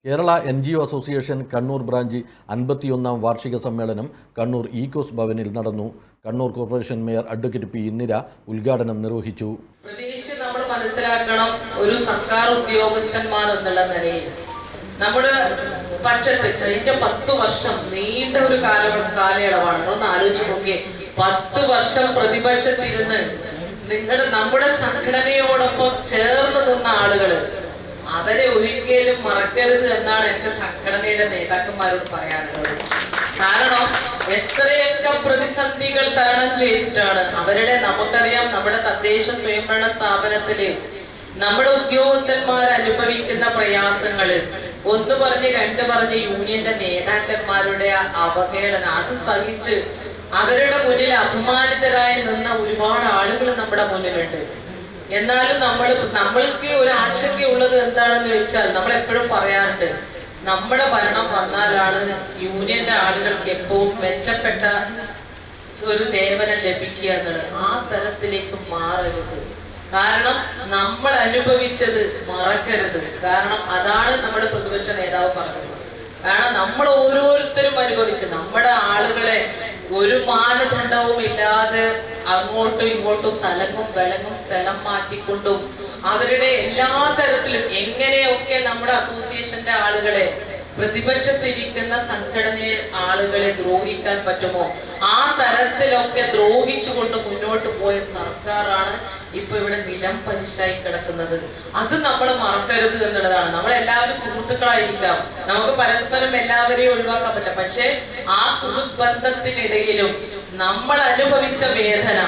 Kerala NGO association Kannur branch 51ാം വാർഷിക സമ്മേളനം കണ്ണൂർ ഈക്കോസ് ഭവനിൽ നടന്നു. Kannur corporation mayor advocate P. Indira ഉദ്ഘാടനം നിർവഹിച്ചു. പ്രത്യേകിച്ച് നമ്മൾ മനസ്സിലാക്കണം, ഒരു സർക്കാർ ഉദ്യോഗസ്ഥന്മാർ എന്നുള്ള നിലയിൽ നമ്മുടെ പക്ഷത്ത് കഴിഞ്ഞ 10 വർഷം നീണ്ട ഒരു കാലയളവാണ്. നമ്മളൊന്ന് ആലോചിച്ച് നോക്കിയേ, 10 വർഷം പ്രതിപക്ഷത്തിരുന്ന് നമ്മുടെ സംഘടനയോടൊപ്പം ചേർന്ന് നിന്ന ആളുകള് അവരെ ഒരിക്കലും മറക്കരുത് എന്നാണ് എന്റെ സംഘടനയുടെ നേതാക്കന്മാരോട് പറയാനുള്ളത്. കാരണം എത്രയൊക്കെ പ്രതിസന്ധികൾ തരണം ചെയ്തിട്ടാണ് നമുക്കറിയാം, നമ്മുടെ തദ്ദേശ സ്വയംഭരണ സ്ഥാപനത്തില് നമ്മുടെ ഉദ്യോഗസ്ഥന്മാർ അനുഭവിക്കുന്ന പ്രയാസങ്ങള്, ഒന്ന് പറഞ്ഞ് രണ്ട് പറഞ്ഞ് യൂണിയന്റെ നേതാക്കന്മാരുടെ അവഹേളന അത് സഹിച്ച് അവരുടെ മുന്നിൽ അപമാനിതരായി നിന്ന ഒരുപാട് ആളുകൾ നമ്മുടെ മുന്നിലുണ്ട്. എന്നാലും നമ്മൾക്ക് ഒരു ആശങ്കയുള്ളത് എന്താണെന്ന് വെച്ചാൽ, നമ്മൾ എപ്പോഴും പറയാറുണ്ട്, നമ്മുടെ ഭരണം വന്നാലാണ് യൂണിയന്റെ ആളുകൾക്ക് എപ്പോഴും മെച്ചപ്പെട്ട ഒരു സേവനം ലഭിക്കുക എന്നുള്ളത്. ആ തരത്തിലേക്ക് മാറരുത്. കാരണം നമ്മൾ അനുഭവിച്ചത് മറക്കരുത്. കാരണം അതാണ് നമ്മുടെ പ്രതിപക്ഷ നേതാവ് പറഞ്ഞത്. കാരണം നമ്മൾ ഓരോരുത്തരും അനുഭവിച്ച് നമ്മുടെ ആളുകളെ ഒരു മാനദണ്ഡവും ഇല്ലാതെ അങ്ങോട്ടും ഇങ്ങോട്ടും തലങ്ങും വിലങ്ങും സ്ഥലം മാറ്റിക്കൊണ്ടും അവരുടെ എല്ലാ തരത്തിലും എങ്ങനെയൊക്കെ നമ്മുടെ അസോസിയേഷന്റെ ആളുകളെ, പ്രതിപക്ഷത്തിരിക്കുന്ന സംഘടനയെ ആളുകളെ ദ്രോഹിക്കാൻ പറ്റുമോ ആ തരത്തിലൊക്കെ ദ്രോഹിച്ചുകൊണ്ട് മുന്നോട്ട് പോയ സർക്കാരാണ് ഇപ്പൊ ഇവിടെ നിലം പരിശായി കിടക്കുന്നത്. അത് നമ്മൾ മറക്കരുത് എന്നുള്ളതാണ്. നമ്മളെല്ലാവരും സുഹൃത്തുക്കളായിരിക്കാം, നമുക്ക് പരസ്പരം എല്ലാവരെയും ഒഴിവാക്കാൻ പറ്റാം. പക്ഷെ ആ സുഹൃത്ത് ബന്ധത്തിനിടയിലും നമ്മൾ അനുഭവിച്ച വേദന,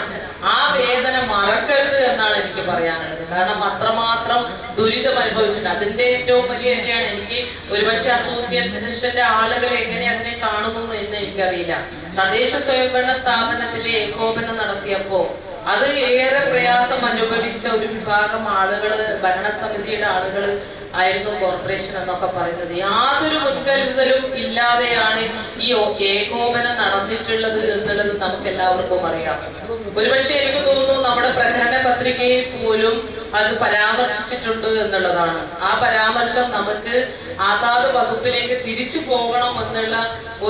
ആ വേദന മറക്കരുത് എന്നാണ് എനിക്ക് പറയാനുള്ളത്. കാരണം അത്രമാത്രം ദുരിതം അനുഭവിച്ചിട്ടുണ്ട്. അതിന്റെ ഏറ്റവും വലിയ തന്നെയാണ് എനിക്ക് ഒരുപക്ഷെ അസോസിയേഷന്റെ ആളുകൾ എങ്ങനെ അതിനെ കാണുന്നു എന്ന് എനിക്കറിയില്ല. തദ്ദേശ സ്വയംഭരണ സ്ഥാപനത്തിലെ ഏകോപനം നടത്തിയപ്പോ അത് ഏറെ പ്രയാസം അനുഭവിച്ച ഒരു വിഭാഗം ആളുകള്, ഭരണസമിതിയുടെ ആളുകള് ആയിരുന്നു കോർപ്പറേഷൻ എന്നൊക്കെ പറയുന്നത്. യാതൊരു മുൻകരുതലും ഇല്ലാതെയാണ് ഈ ഏകോപനം നടന്നിട്ടുള്ളത് എന്നുള്ളത് നമുക്ക് എല്ലാവർക്കും അറിയാം. ഒരുപക്ഷെ എനിക്ക് തോന്നുന്നു നമ്മുടെ പ്രകടന പത്രികയിൽ പോലും അത് പരാമർശിച്ചിട്ടുണ്ട് എന്നുള്ളതാണ്. ആ പരാമർശം നമുക്ക് അതാത് വകുപ്പിലേക്ക് തിരിച്ചു പോകണം എന്നുള്ള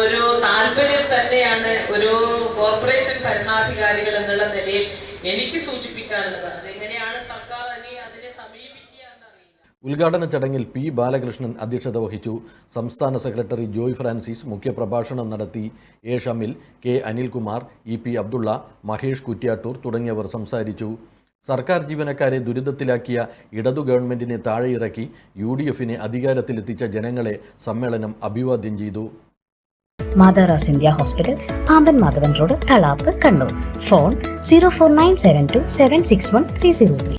ഒരു താല്പര്യം തന്നെയാണ് ഒരു കോർപ്പറേഷൻ ഭരണാധികാരികൾ എന്നുള്ള നിലയിൽ എനിക്ക് സൂചിപ്പിക്കാനുള്ളത്. അതെങ്ങനെയാണ് സർക്കാർ അതിനെ സമീപിക്കുക എന്നറിയില്ല. ഉദ്ഘാടന ചടങ്ങിൽ പി. ബാലകൃഷ്ണൻ അധ്യക്ഷത വഹിച്ചു. സംസ്ഥാന സെക്രട്ടറി ജോയ് ഫ്രാൻസിസ് മുഖ്യപ്രഭാഷണം നടത്തി. A. Shamil, K. Anilkumar, EP Abdulla, Mahesh Kuttiattoor തുടങ്ങിയവർ സംസാരിച്ചു. സർക്കാർ ജീവനക്കാരെ ദുരിതത്തിലാക്കിയ ഇടതു ഗവൺമെന്റിനെ താഴെയിറക്കി UDFനെ അധികാരത്തിലെത്തിച്ച ജനങ്ങളെ സമ്മേളനം അഭിവാദ്യം ചെയ്തു. മാതാറാസ് India hospital, Pamban Madhavan road, Thalap, Kannur. Phone 04972761303.